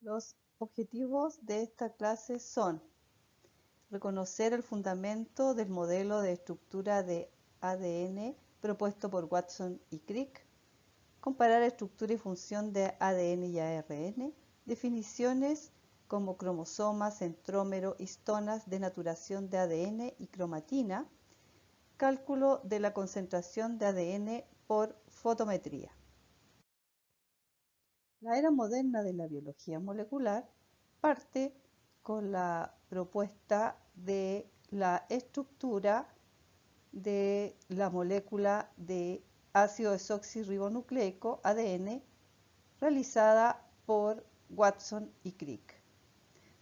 Los objetivos de esta clase son reconocer el fundamento del modelo de estructura de ADN propuesto por Watson y Crick, comparar estructura y función de ADN y ARN, definiciones como cromosomas, centrómero, histonas, denaturación de ADN y cromatina, cálculo de la concentración de ADN por fotometría. La era moderna de la biología molecular parte con la propuesta de la estructura de la molécula de ácido desoxirribonucleico, ADN, realizada por Watson y Crick.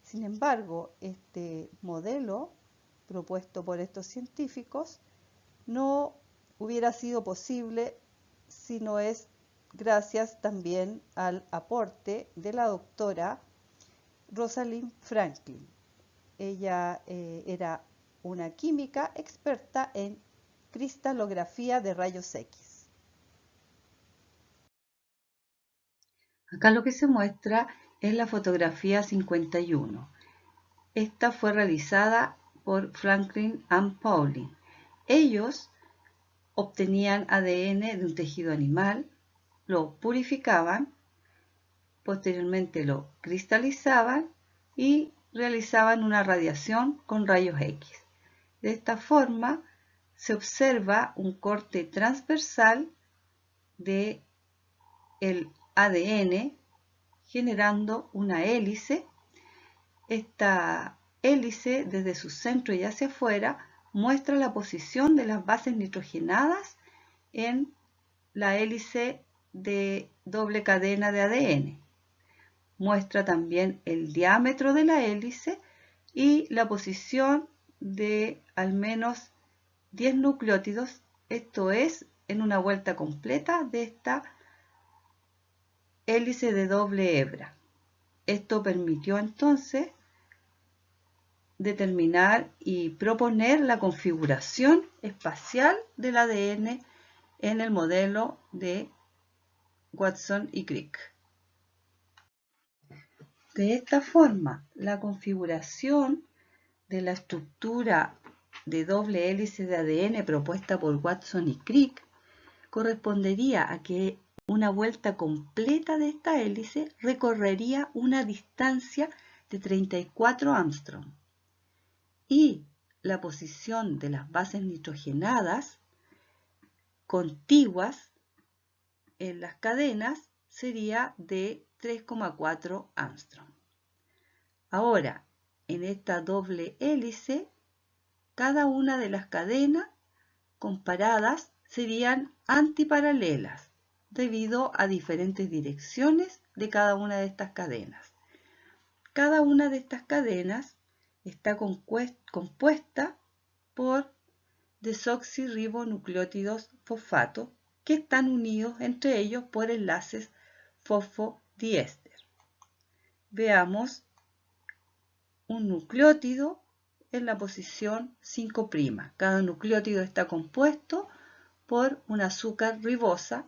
Sin embargo, este modelo propuesto por estos científicos no hubiera sido posible si no es gracias también al aporte de la doctora Rosalind Franklin. Ella era una química experta en cristalografía de rayos X. Acá lo que se muestra es la fotografía 51. Esta fue realizada por Franklin y Pauling. Ellos obtenían ADN de un tejido animal, lo purificaban, posteriormente lo cristalizaban y realizaban una radiación con rayos X. De esta forma se observa un corte transversal del ADN generando una hélice. Esta hélice desde su centro y hacia afuera muestra la posición de las bases nitrogenadas en la hélice de doble cadena de ADN. Muestra también el diámetro de la hélice y la posición de al menos 10 nucleótidos, esto es, en una vuelta completa de esta hélice de doble hebra. Esto permitió entonces determinar y proponer la configuración espacial del ADN en el modelo de Watson y Crick. De esta forma, la configuración de la estructura de doble hélice de ADN propuesta por Watson y Crick correspondería a que una vuelta completa de esta hélice recorrería una distancia de 34 Armstrong y la posición de las bases nitrogenadas contiguas en las cadenas sería de 3,4 Armstrong. Ahora, en esta doble hélice, cada una de las cadenas comparadas serían antiparalelas debido a diferentes direcciones de cada una de estas cadenas. Cada una de estas cadenas está compuesta por desoxirribonucleótidos fosfato que están unidos entre ellos por enlaces fosfodiéster. Veamos un nucleótido en la posición 5'. Cada nucleótido está compuesto por un azúcar ribosa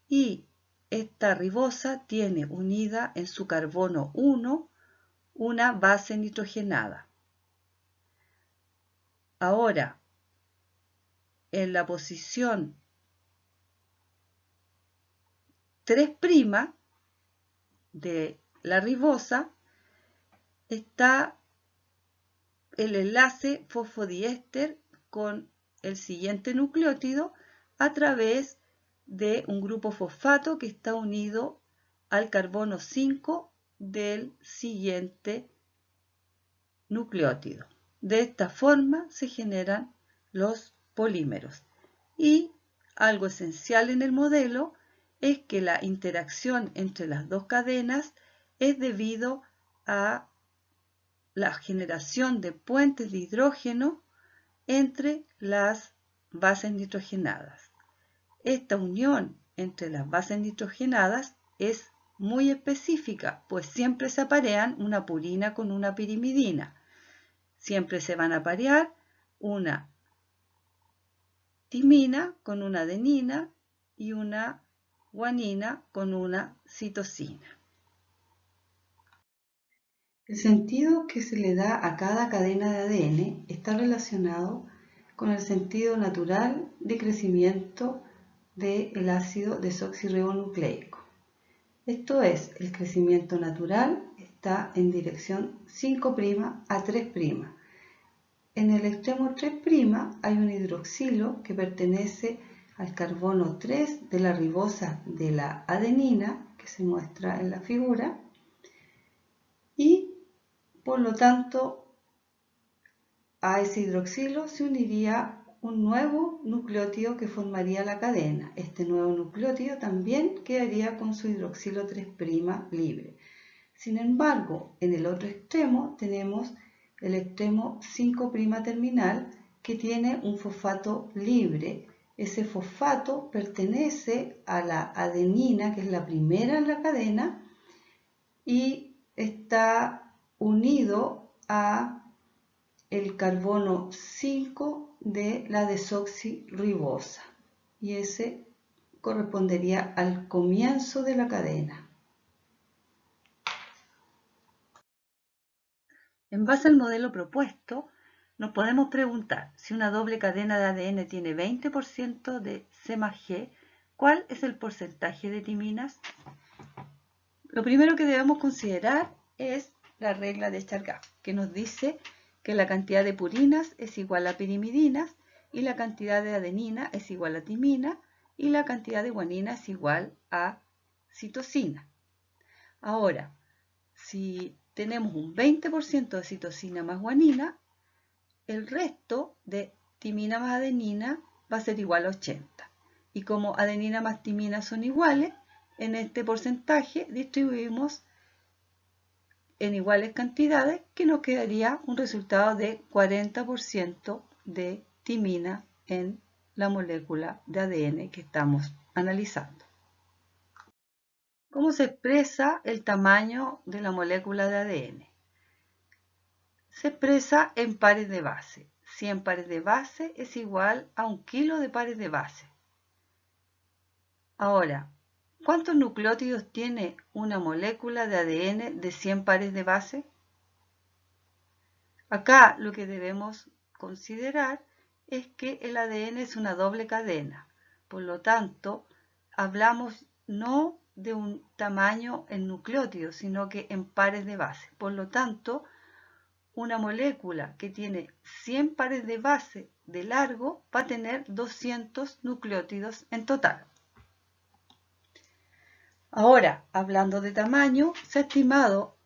y esta ribosa tiene unida en su carbono 1 una base nitrogenada. Ahora, en la posición 3' de la ribosa está el enlace fosfodiéster con el siguiente nucleótido a través de un grupo fosfato que está unido al carbono 5 del siguiente nucleótido. De esta forma se generan los polímeros. Y algo esencial en el modelo es que la interacción entre las dos cadenas es debido a la generación de puentes de hidrógeno entre las bases nitrogenadas. Esta unión entre las bases nitrogenadas es muy específica, pues siempre se aparean una purina con una pirimidina. Siempre se van a aparear una timina con una adenina y una guanina con una citosina. El sentido que se le da a cada cadena de ADN está relacionado con el sentido natural de crecimiento del ácido desoxirribonucleico. Esto es, el crecimiento natural está en dirección 5' a 3'. En el extremo 3' hay un hidroxilo que pertenece al carbono 3 de la ribosa de la adenina, que se muestra en la figura, y por lo tanto a ese hidroxilo se uniría un nuevo nucleótido que formaría la cadena. Este nuevo nucleótido también quedaría con su hidroxilo 3' libre. Sin embargo, en el otro extremo tenemos el extremo 5' terminal que tiene un fosfato libre. Ese fosfato pertenece a la adenina, que es la primera en la cadena, y está unido a el carbono 5 de la desoxirribosa, y ese correspondería al comienzo de la cadena. En base al modelo propuesto, nos podemos preguntar si una doble cadena de ADN tiene 20% de C más G, ¿cuál es el porcentaje de timinas? Lo primero que debemos considerar es la regla de Chargaff, que nos dice que la cantidad de purinas es igual a pirimidinas y la cantidad de adenina es igual a timina y la cantidad de guanina es igual a citosina. Ahora, si tenemos un 20% de citosina más guanina, el resto de timina más adenina va a ser igual a 80. Y como adenina más timina son iguales, en este porcentaje distribuimos en iguales cantidades, que nos quedaría un resultado de 40% de timina en la molécula de ADN que estamos analizando. ¿Cómo se expresa el tamaño de la molécula de ADN? Se expresa en pares de base. 100 pares de base es igual a 1 kilo de pares de base. Ahora, ¿cuántos nucleótidos tiene una molécula de ADN de 100 pares de base? Acá lo que debemos considerar es que el ADN es una doble cadena. Por lo tanto, hablamos no de un tamaño en nucleótidos, sino que en pares de base. Por lo tanto, una molécula que tiene 100 pares de base de largo va a tener 200 nucleótidos en total. Ahora, hablando de tamaño, se ha estimado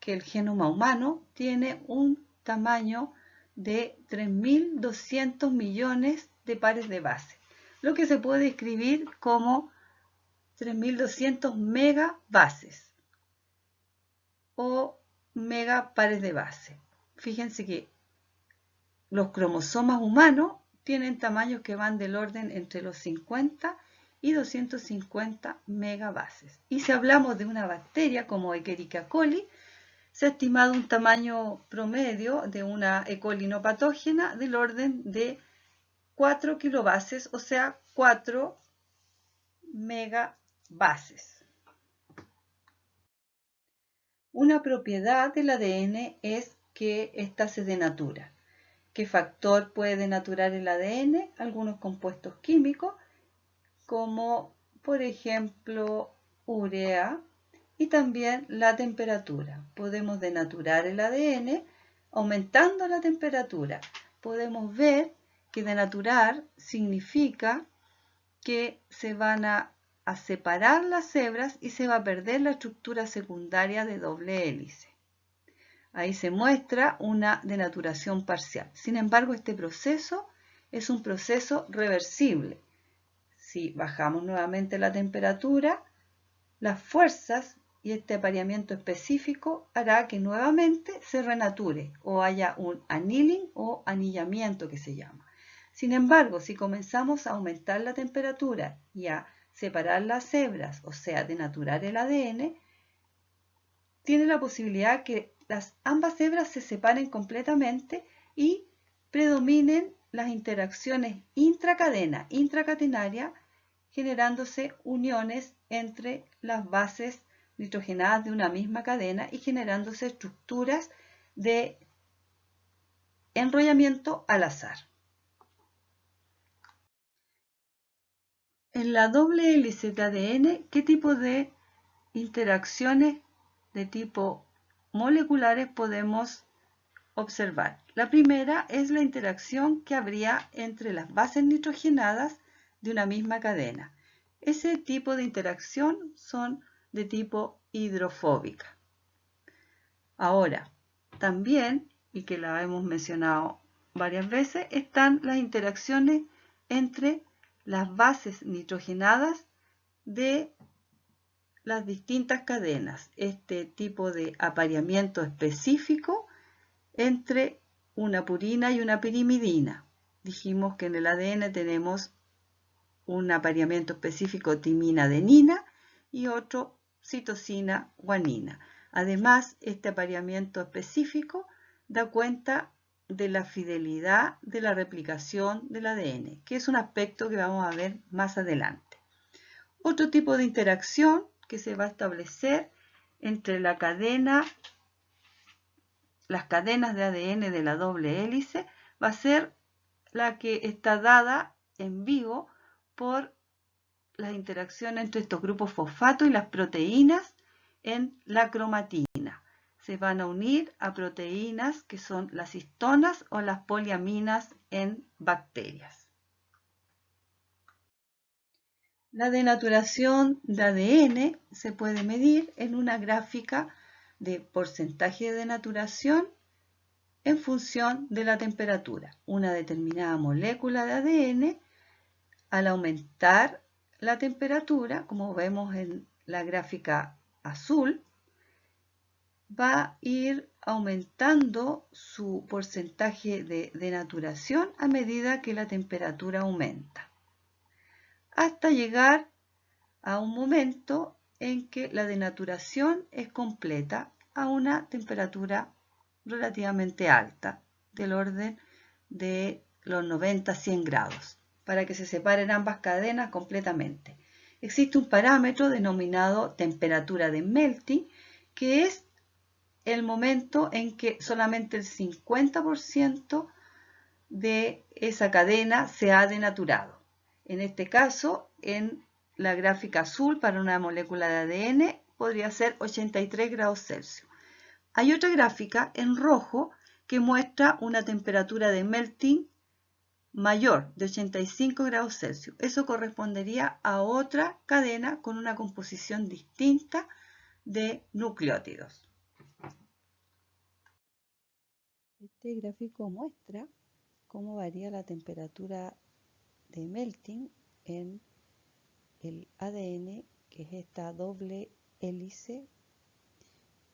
que el genoma humano tiene un tamaño de 3.200 millones de pares de base, lo que se puede escribir como 3.200 megabases o megapares de base. Fíjense que los cromosomas humanos tienen tamaños que van del orden entre los 50 y 250 megabases. Y si hablamos de una bacteria como Escherichia coli, se ha estimado un tamaño promedio de una E. coli no patógena del orden de 4 kilobases, o sea, 4 megabases. Una propiedad del ADN es que ésta se denatura. ¿Qué factor puede denaturar el ADN? Algunos compuestos químicos, como por ejemplo urea, y también la temperatura. Podemos denaturar el ADN aumentando la temperatura. Podemos ver que denaturar significa que se van a separar las hebras y se va a perder la estructura secundaria de doble hélice. Ahí se muestra una denaturación parcial. Sin embargo, este proceso es un proceso reversible. Si bajamos nuevamente la temperatura, las fuerzas y este apareamiento específico hará que nuevamente se renature o haya un annealing o anillamiento que se llama. Sin embargo, si comenzamos a aumentar la temperatura y a separar las hebras, o sea, denaturar el ADN, tiene la posibilidad que ambas hebras se separen completamente y predominen las interacciones intracatenaria, generándose uniones entre las bases nitrogenadas de una misma cadena y generándose estructuras de enrollamiento al azar. En la doble hélice de ADN, ¿qué tipo de interacciones de tipo moleculares podemos observar? La primera es la interacción que habría entre las bases nitrogenadas de una misma cadena. Ese tipo de interacción son de tipo hidrofóbica. Ahora, también, y que la hemos mencionado varias veces, están las interacciones entre las bases nitrogenadas de las distintas cadenas. Este tipo de apareamiento específico entre una purina y una pirimidina. Dijimos que en el ADN tenemos un apareamiento específico timina-adenina y otro citosina-guanina. Además, este apareamiento específico da cuenta de la fidelidad de la replicación del ADN, que es un aspecto que vamos a ver más adelante. Otro tipo de interacción que se va a establecer entre las cadenas de ADN de la doble hélice va a ser la que está dada en vivo por las interacciones entre estos grupos fosfato y las proteínas en la cromatina. Se van a unir a proteínas que son las histonas o las poliaminas en bacterias. La denaturación de ADN se puede medir en una gráfica de porcentaje de denaturación en función de la temperatura. Una determinada molécula de ADN, al aumentar la temperatura, como vemos en la gráfica azul, va a ir aumentando su porcentaje de denaturación a medida que la temperatura aumenta, hasta llegar a un momento en que la denaturación es completa a una temperatura relativamente alta, del orden de los 90-100 grados, para que se separen ambas cadenas completamente. Existe un parámetro denominado temperatura de melting, que es el momento en que solamente el 50% de esa cadena se ha denaturado. En este caso, en la gráfica azul para una molécula de ADN podría ser 83 grados Celsius. Hay otra gráfica en rojo que muestra una temperatura de melting mayor de 85 grados Celsius. Eso correspondería a otra cadena con una composición distinta de nucleótidos. Este gráfico muestra cómo varía la temperatura de melting en el ADN, que es esta doble hélice,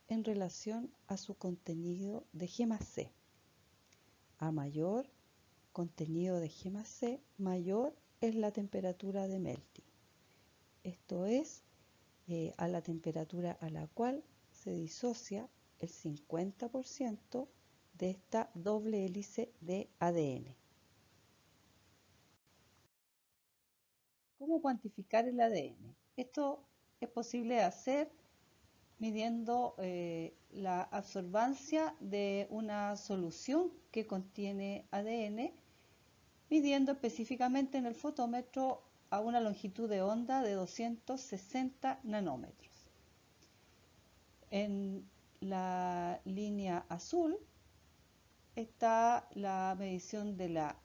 en relación a su contenido de G+C. A mayor contenido de G+C, mayor es la temperatura de melting. Esto es a la temperatura a la cual se disocia el 50% de esta doble hélice de ADN. ¿Cómo cuantificar el ADN? Esto es posible hacer midiendo la absorbancia de una solución que contiene ADN, midiendo específicamente en el fotómetro a una longitud de onda de 260 nanómetros. En la línea azul está la medición de la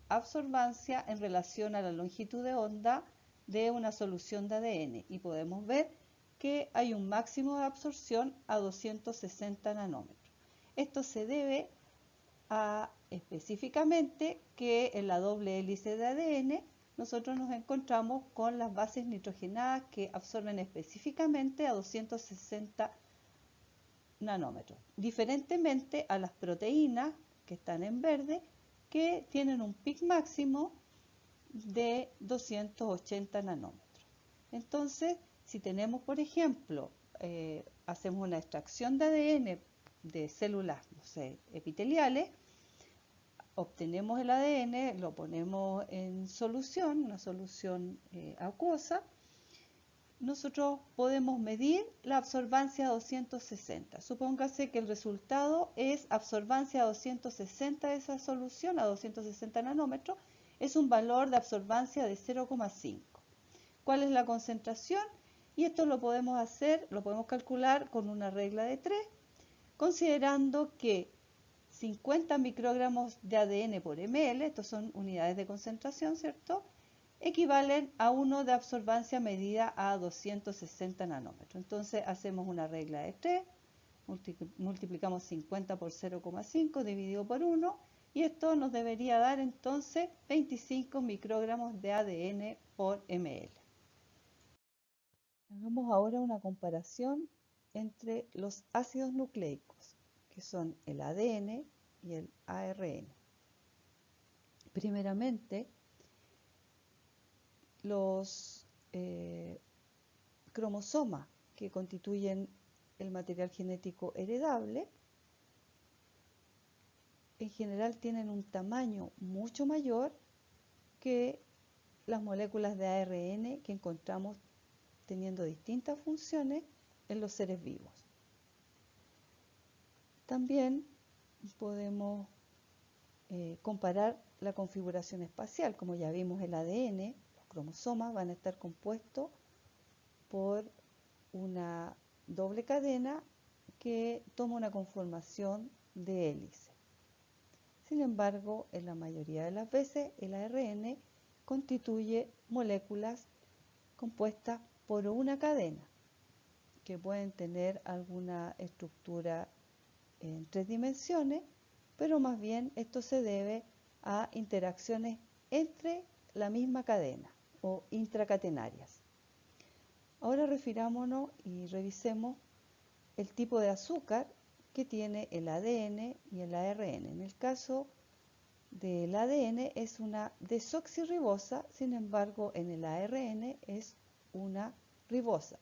absorbancia en relación a la longitud de onda de una solución de ADN y podemos ver que hay un máximo de absorción a 260 nanómetros. Esto se debe a específicamente que en la doble hélice de ADN nosotros nos encontramos con las bases nitrogenadas que absorben específicamente a 260 nanómetros, diferentemente a las proteínas que están en verde, que tienen un pic máximo de 280 nanómetros. Entonces, si tenemos, por ejemplo, hacemos una extracción de ADN de células, no sé, epiteliales, obtenemos el ADN, lo ponemos en solución, una solución acuosa, nosotros podemos medir la absorbancia a 260. Supóngase que el resultado es absorbancia a 260 de esa solución, a 260 nanómetros, es un valor de absorbancia de 0,5. ¿Cuál es la concentración? Y esto lo podemos hacer, lo podemos calcular con una regla de 3, considerando que 50 microgramos de ADN por ml, estos son unidades de concentración, ¿cierto?, equivalen a 1 de absorbancia medida a 260 nanómetros. Entonces hacemos una regla de 3, multiplicamos 50 por 0,5 dividido por 1, y esto nos debería dar entonces 25 microgramos de ADN por ml. Hagamos ahora una comparación entre los ácidos nucleicos, que son el ADN y el ARN. Primeramente, los cromosomas que constituyen el material genético heredable en general tienen un tamaño mucho mayor que las moléculas de ARN que encontramos teniendo distintas funciones en los seres vivos. También podemos comparar la configuración espacial. Como ya vimos, el ADN, los cromosomas van a estar compuestos por una doble cadena que toma una conformación de hélice. Sin embargo, en la mayoría de las veces el ARN constituye moléculas compuestas por una cadena que pueden tener alguna estructura en 3 dimensiones, pero más bien esto se debe a interacciones entre la misma cadena o intracatenarias. Ahora refirámonos y revisemos el tipo de azúcar que tiene el ADN y el ARN. En el caso del ADN es una desoxirribosa, sin embargo en el ARN es una ribosa.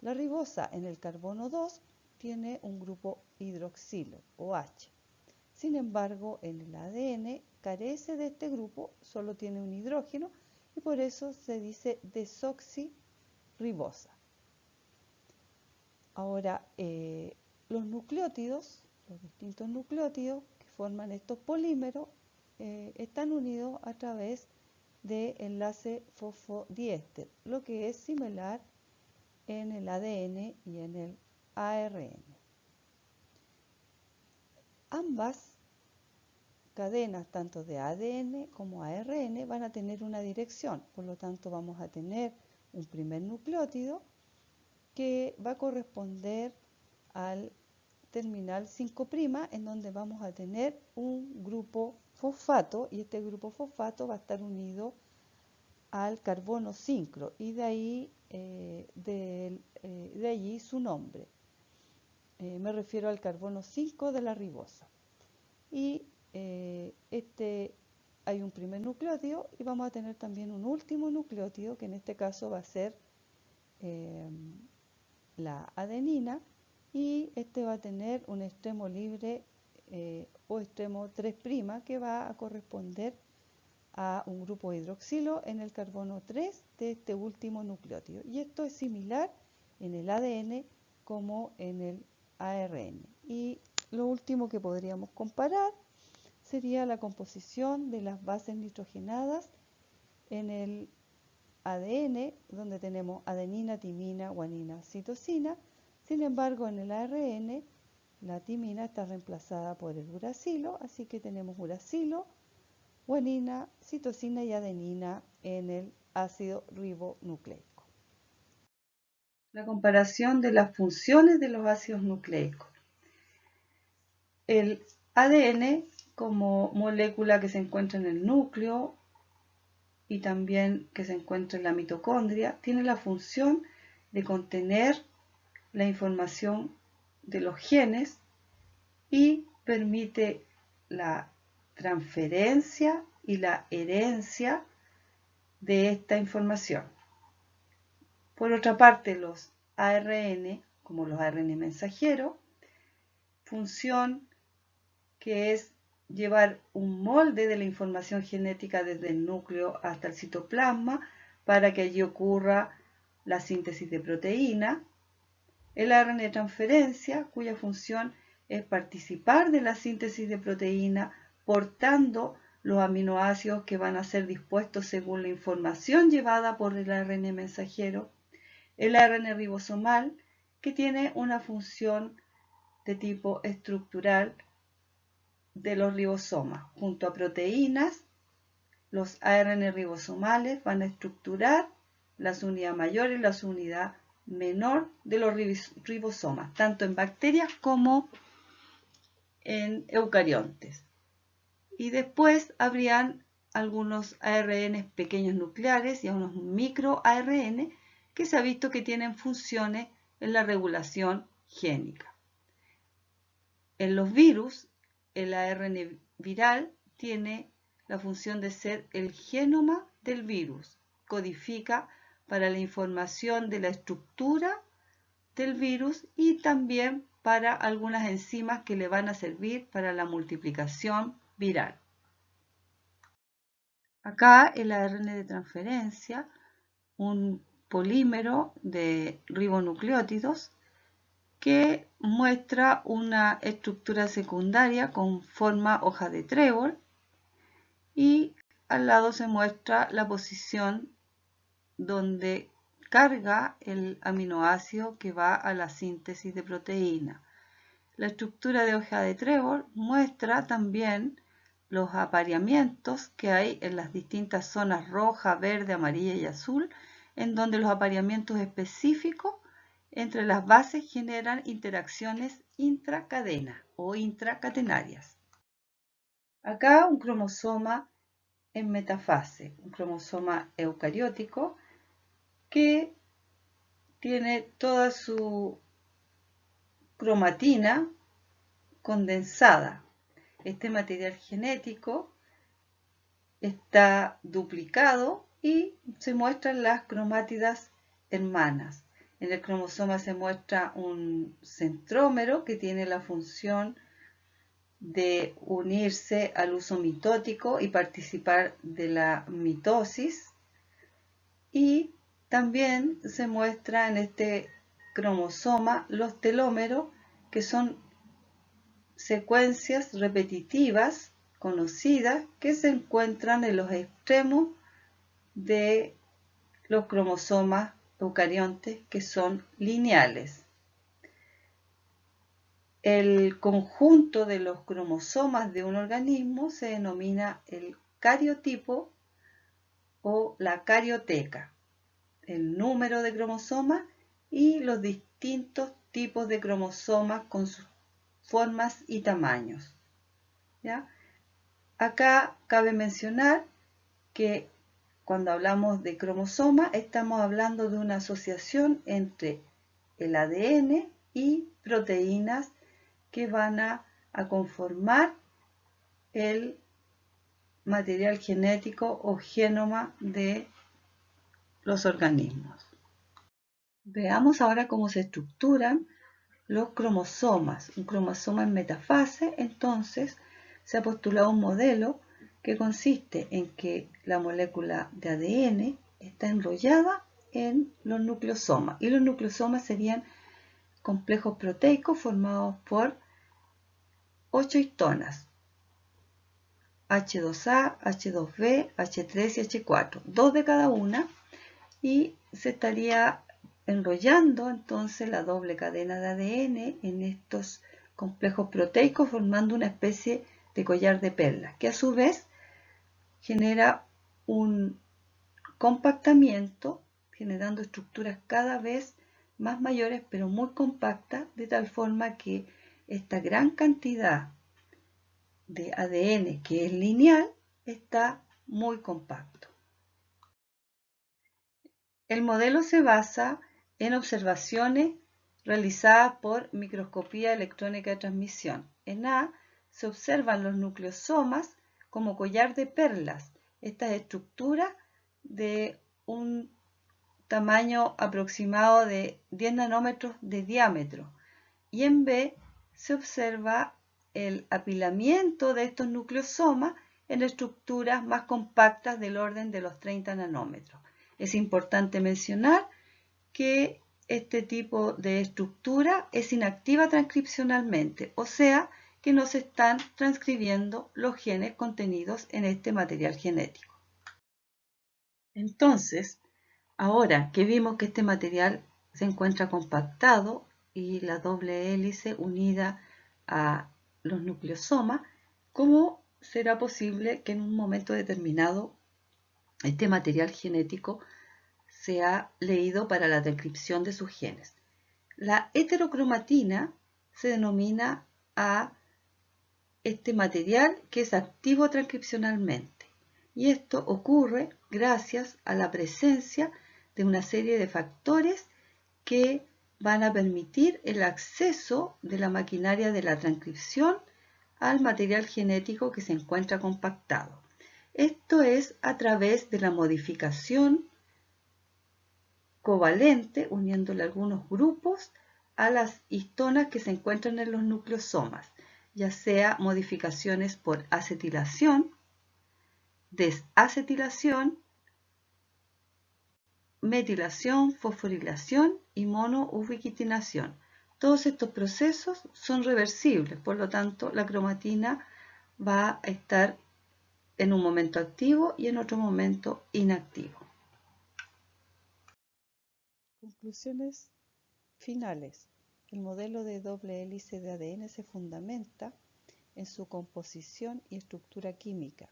La ribosa en el carbono 2 tiene un grupo hidroxilo o H. Sin embargo, en el ADN carece de este grupo, solo tiene un hidrógeno y por eso se dice desoxirribosa. Ahora, los nucleótidos, los distintos nucleótidos que forman estos polímeros, están unidos a través de enlace fosfodiéster, lo que es similar en el ADN y en el ARN. Ambas cadenas, tanto de ADN como ARN, van a tener una dirección, por lo tanto vamos a tener un primer nucleótido que va a corresponder al terminal 5', en donde vamos a tener un grupo fosfato, y este grupo fosfato va a estar unido al carbono 5 y de allí su nombre. Me refiero al carbono 5 de la ribosa. Y hay un primer nucleótido y vamos a tener también un último nucleótido, que en este caso va a ser la adenina, y este va a tener un extremo libre o extremo 3', que va a corresponder a un grupo hidroxilo en el carbono 3 de este último nucleótido. Y esto es similar en el ADN como en el ARN. Y lo último que podríamos comparar sería la composición de las bases nitrogenadas en el ADN, donde tenemos adenina, timina, guanina, citosina. Sin embargo, en el ARN, la timina está reemplazada por el uracilo, así que tenemos uracilo, guanina, citosina y adenina en el ácido ribonucleico. La comparación de las funciones de los ácidos nucleicos. El ADN, como molécula que se encuentra en el núcleo y también que se encuentra en la mitocondria, tiene la función de contener la información de los genes y permite la transferencia y la herencia de esta información. Por otra parte, los ARN, como los ARN mensajeros, función que es llevar un molde de la información genética desde el núcleo hasta el citoplasma para que allí ocurra la síntesis de proteína, el ARN de transferencia, cuya función es participar de la síntesis de proteína, portando los aminoácidos que van a ser dispuestos según la información llevada por el ARN mensajero, el ARN ribosomal, que tiene una función de tipo estructural de los ribosomas. Junto a proteínas, los ARN ribosomales van a estructurar la unidad mayor y la unidad menor de los ribosomas, tanto en bacterias como en eucariontes. Y después habrían algunos ARN pequeños nucleares y unos microARN que se ha visto que tienen funciones en la regulación génica. En los virus, el ARN viral tiene la función de ser el genoma del virus. Codifica para la información de la estructura del virus y también para algunas enzimas que le van a servir para la multiplicación viral. Acá el ARN de transferencia, un polímero de ribonucleótidos que muestra una estructura secundaria con forma hoja de trébol y al lado se muestra la posición donde carga el aminoácido que va a la síntesis de proteína. La estructura de hoja de trébol muestra también los apareamientos que hay en las distintas zonas roja, verde, amarilla y azul, en donde los apareamientos específicos entre las bases generan interacciones intracadena o intracatenarias. Acá un cromosoma en metafase, un cromosoma eucariótico que tiene toda su cromatina condensada. Este material genético está duplicado y se muestran las cromátidas hermanas. En el cromosoma se muestra un centrómero que tiene la función de unirse al uso mitótico y participar de la mitosis. Y también se muestra en este cromosoma los telómeros, que son secuencias repetitivas conocidas que se encuentran en los extremos de los cromosomas eucariontes, que son lineales. El conjunto de los cromosomas de un organismo se denomina el cariotipo o la carioteca, el número de cromosomas y los distintos tipos de cromosomas con sus formas y tamaños. ¿Ya? Acá cabe mencionar que cuando hablamos de cromosoma estamos hablando de una asociación entre el ADN y proteínas que van a conformar el material genético o genoma de los organismos. Veamos ahora cómo se estructuran los cromosomas. Un cromosoma en metafase, entonces, se ha postulado un modelo que consiste en que la molécula de ADN está enrollada en los nucleosomas. Y los nucleosomas serían complejos proteicos formados por 8 histonas. H2A, H2B, H3 y H4. 2 de cada una. Y se estaría enrollando entonces la doble cadena de ADN en estos complejos proteicos formando una especie de collar de perlas que a su vez genera un compactamiento generando estructuras cada vez más mayores pero muy compactas, de tal forma que esta gran cantidad de ADN que es lineal está muy compacto. El modelo se basa en observaciones realizadas por microscopía electrónica de transmisión. En A se observan los nucleosomas como collar de perlas, estas estructuras de un tamaño aproximado de 10 nanómetros de diámetro. Y en B se observa el apilamiento de estos nucleosomas en estructuras más compactas del orden de los 30 nanómetros. Es importante mencionar que este tipo de estructura es inactiva transcripcionalmente, o sea, que no se están transcribiendo los genes contenidos en este material genético. Entonces, ahora que vimos que este material se encuentra compactado y la doble hélice unida a los nucleosomas, ¿cómo será posible que en un momento determinado este material genético sea leído para la descripción de sus genes? La heterocromatina se denomina a este material que es activo transcripcionalmente, y esto ocurre gracias a la presencia de una serie de factores que van a permitir el acceso de la maquinaria de la transcripción al material genético que se encuentra compactado. Esto es a través de la modificación covalente, uniéndole algunos grupos a las histonas que se encuentran en los nucleosomas, ya sea modificaciones por acetilación, desacetilación, metilación, fosforilación y monoubiquitinación. Todos estos procesos son reversibles, por lo tanto la cromatina va a estar en un momento activo y en otro momento inactivo. Conclusiones finales. El modelo de doble hélice de ADN se fundamenta en su composición y estructura química,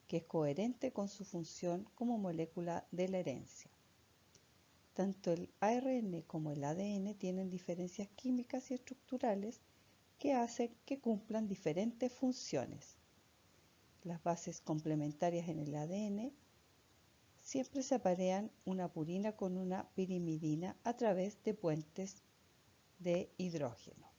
que es coherente con su función como molécula de la herencia. Tanto el ARN como el ADN tienen diferencias químicas y estructurales que hacen que cumplan diferentes funciones. Las bases complementarias en el ADN siempre se aparean una purina con una pirimidina a través de puentes de hidrógeno.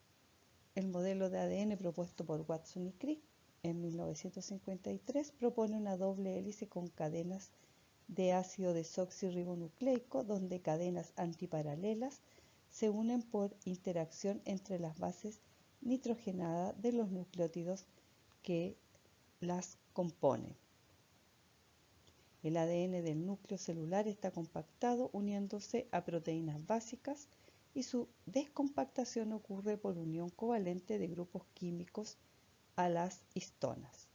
El modelo de ADN propuesto por Watson y Crick en 1953 propone una doble hélice con cadenas de ácido desoxirribonucleico, donde cadenas antiparalelas se unen por interacción entre las bases nitrogenadas de los nucleótidos que las componen. El ADN del núcleo celular está compactado uniéndose a proteínas básicas y su descompactación ocurre por unión covalente de grupos químicos a las histonas.